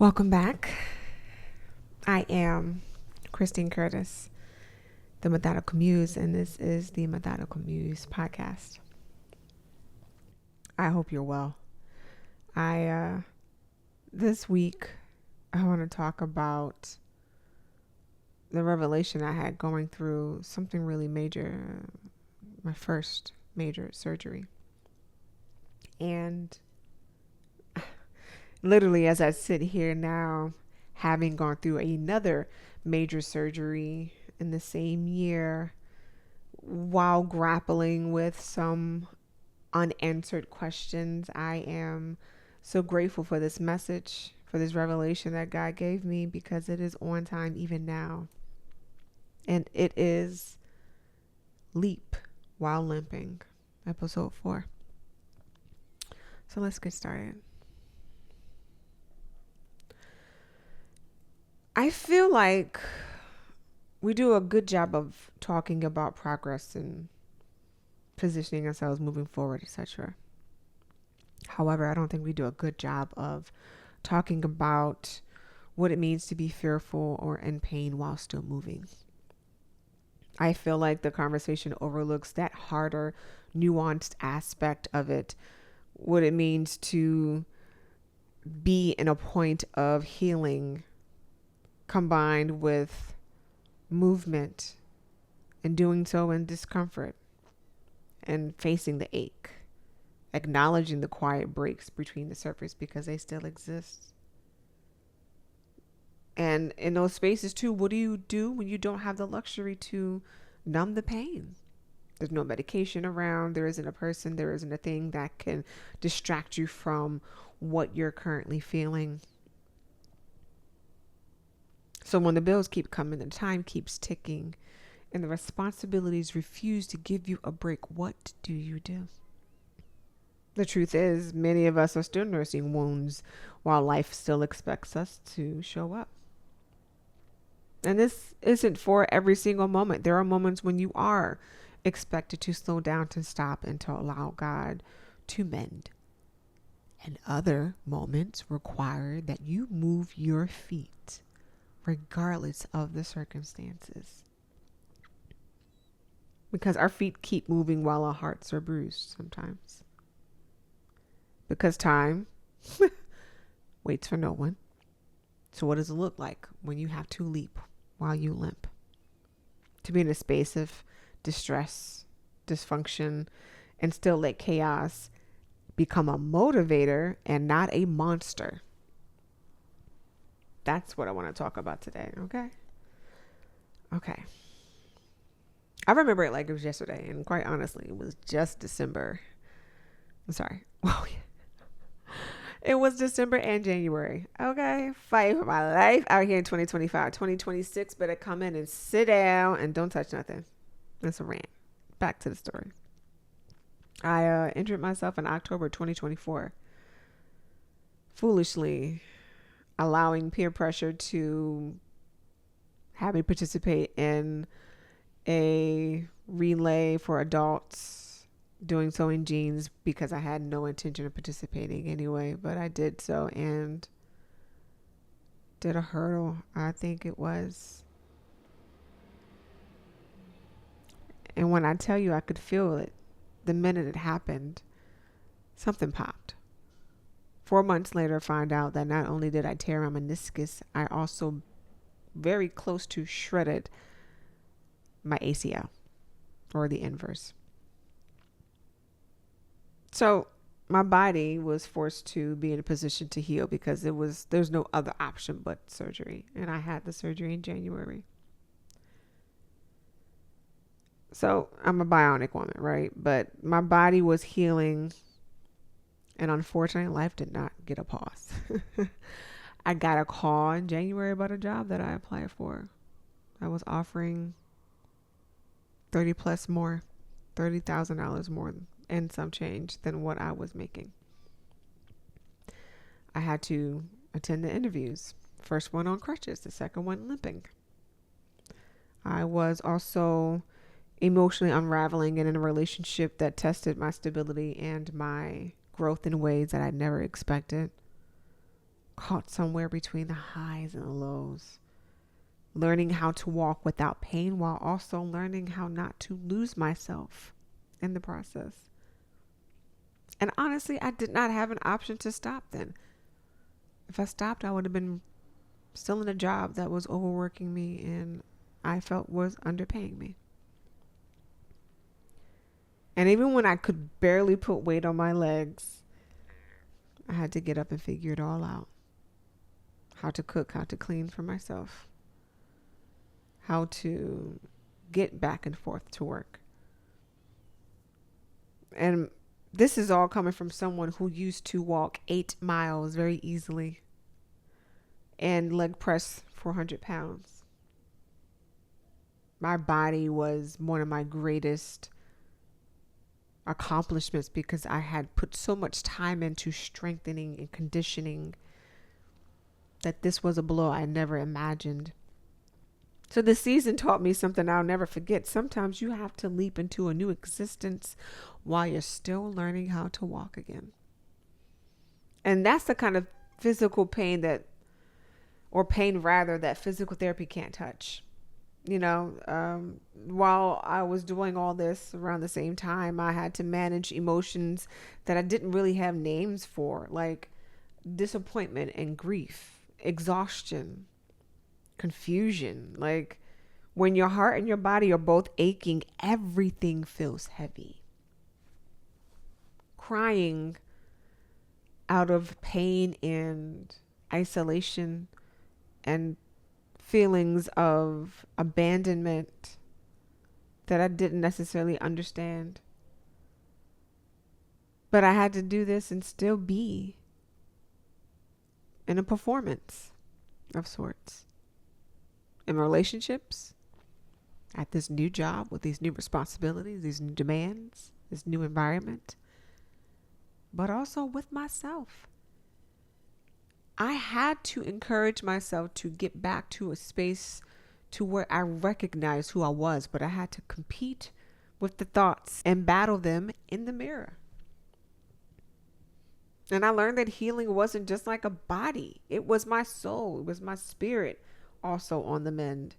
Welcome back. I am Christine Curtis, the Methodical Muse, and this is the Methodical Muse podcast. I hope you're well. This week, I want to talk about the revelation I had going through something really major, my first major surgery. And literally, as I sit here now, having gone through another major surgery in the same year, while grappling with some unanswered questions, I am so grateful for this message, for this revelation that God gave me, because it is on time even now. And it is Leap While Limping, episode 4. So let's get started. I feel like we do a good job of talking about progress and positioning ourselves moving forward, etc. However, I don't think we do a good job of talking about what it means to be fearful or in pain while still moving. I feel like the conversation overlooks that harder, nuanced aspect of it, what it means to be in a point of healing combined with movement and doing so in discomfort and facing the ache, acknowledging the quiet breaks between the surface because they still exist. And in those spaces too, what do you do when you don't have the luxury to numb the pain? There's no medication around. There isn't a person. There isn't a thing that can distract you from what you're currently feeling. So when the bills keep coming, the time keeps ticking, and the responsibilities refuse to give you a break, what do you do? The truth is, many of us are still nursing wounds while life still expects us to show up. And this isn't for every single moment. There are moments when you are expected to slow down, to stop, and to allow God to mend. And other moments require that you move your feet regardless of the circumstances. Because our feet keep moving while our hearts are bruised sometimes. Because time waits for no one. So what does it look like when you have to leap while you limp? To be in a space of distress, dysfunction, and still let chaos become a motivator and not a monster. That's what I want to talk about today, Okay. I remember it like it was yesterday, and quite honestly, it was just December. I'm sorry. Oh, yeah. It was December and January. Okay. Fighting for my life out here in 2025. 2026 better come in and sit down and don't touch nothing. That's a rant. Back to the story. I injured myself in October 2024. Foolishly allowing peer pressure to have me participate in a relay for adults, doing so in jeans because I had no intention of participating anyway, but I did so and did a hurdle, I think it was. And when I tell you I could feel it, the minute it happened, something popped. 4 months later, find out that not only did I tear my meniscus, I also very close to shredded my ACL, or the inverse. So my body was forced to be in a position to heal because there's no other option but surgery. And I had the surgery in January. So I'm a bionic woman, right? But my body was healing. And unfortunately, life did not get a pause. I got a call in January about a job that I applied for. I was offering $30,000 more and some change than what I was making. I had to attend the interviews. First one on crutches, the second one limping. I was also emotionally unraveling and in a relationship that tested my stability and my growth in ways that I never expected. caught somewhere between the highs and the lows, learning how to walk without pain while also learning how not to lose myself in the process. And honestly, I did not have an option to stop then. If I stopped, I would have been still in a job that was overworking me and I felt was underpaying me. And even when I could barely put weight on my legs, I had to get up and figure it all out. How to cook, how to clean for myself, how to get back and forth to work. And this is all coming from someone who used to walk 8 miles very easily and leg press 400 pounds. My body was one of my greatest accomplishments because I had put so much time into strengthening and conditioning that this was a blow I never imagined. So the season taught me something I'll never forget. Sometimes you have to leap into a new existence while you're still learning how to walk again. And that's the kind of physical pain that physical therapy can't touch. While I was doing all this around the same time, I had to manage emotions that I didn't really have names for, like disappointment and grief, exhaustion, confusion. Like when your heart and your body are both aching, everything feels heavy. Crying out of pain and isolation and feelings of abandonment that I didn't necessarily understand. But I had to do this and still be in a performance of sorts. In relationships, at this new job with these new responsibilities, these new demands, this new environment, but also with myself. I had to encourage myself to get back to a space to where I recognized who I was, but I had to compete with the thoughts and battle them in the mirror. And I learned that healing wasn't just like a body. It was my soul. It was my spirit also on the mend.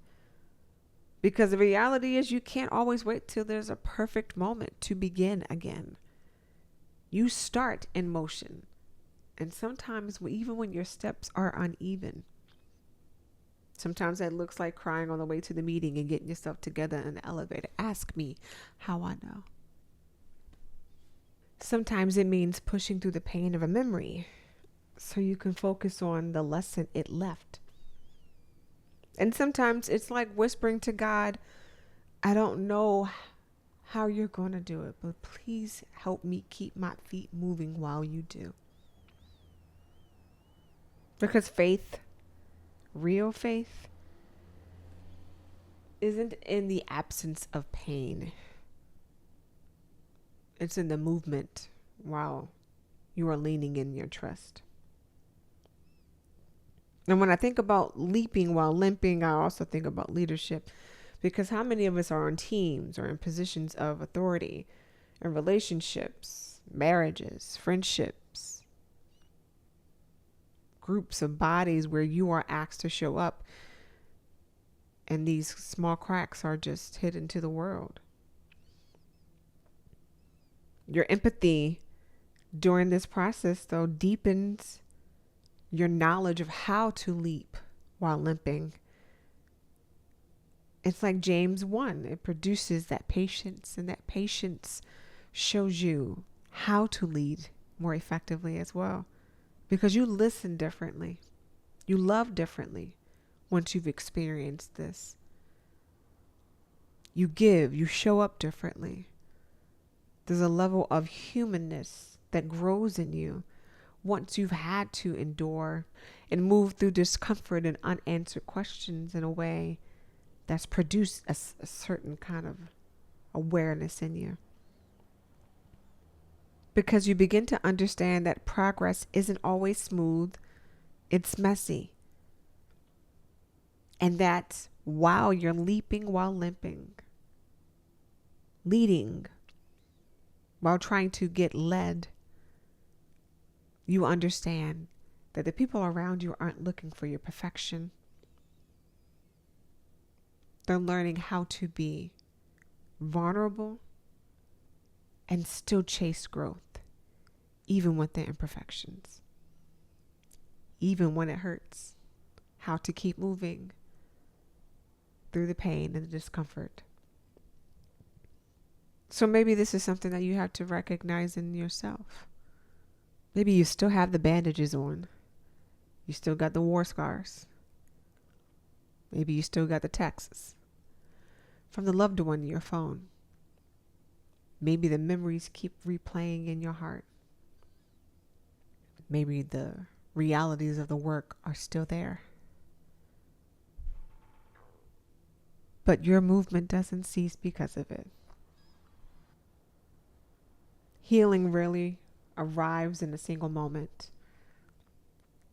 Because the reality is you can't always wait till there's a perfect moment to begin again. You start in motion. And sometimes even when your steps are uneven, sometimes that looks like crying on the way to the meeting and getting yourself together in the elevator. Ask me how I know. Sometimes it means pushing through the pain of a memory so you can focus on the lesson it left. And sometimes it's like whispering to God, I don't know how you're going to do it, but please help me keep my feet moving while you do. Because faith, real faith, isn't in the absence of pain. It's in the movement while you are leaning in your trust. And when I think about leaping while limping, I also think about leadership. Because how many of us are on teams or in positions of authority in relationships, marriages, friendships, groups of bodies where you are asked to show up and these small cracks are just hidden to the world? Your empathy during this process, though, deepens your knowledge of how to leap while limping. It's like James 1. It produces that patience, and that patience shows you how to lead more effectively as well. Because you listen differently. You love differently once you've experienced this. You give, you show up differently. There's a level of humanness that grows in you once you've had to endure and move through discomfort and unanswered questions in a way that's produced a certain kind of awareness in you. Because you begin to understand that progress isn't always smooth, it's messy. And that while you're leaping while limping, leading while trying to get led, you understand that the people around you aren't looking for your perfection. They're learning how to be vulnerable and still chase growth, even with the imperfections, even when it hurts, how to keep moving through the pain and the discomfort. So maybe this is something that you have to recognize in yourself. Maybe you still have the bandages on. You still got the war scars. Maybe you still got the texts from the loved one in your phone. Maybe the memories keep replaying in your heart. Maybe the realities of the work are still there. But your movement doesn't cease because of it. Healing really arrives in a single moment.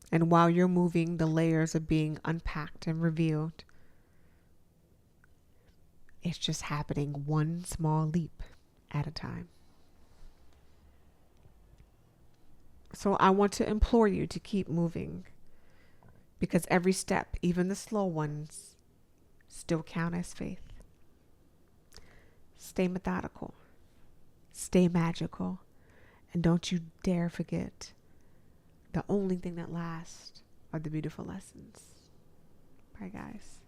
And while you're moving, the layers are being unpacked and revealed. It's just happening one small leap at a time. So I want to implore you to keep moving, because every step, even the slow ones, still count as faith. Stay methodical. Stay magical. And don't you dare forget, the only thing that lasts are the beautiful lessons. Bye, guys.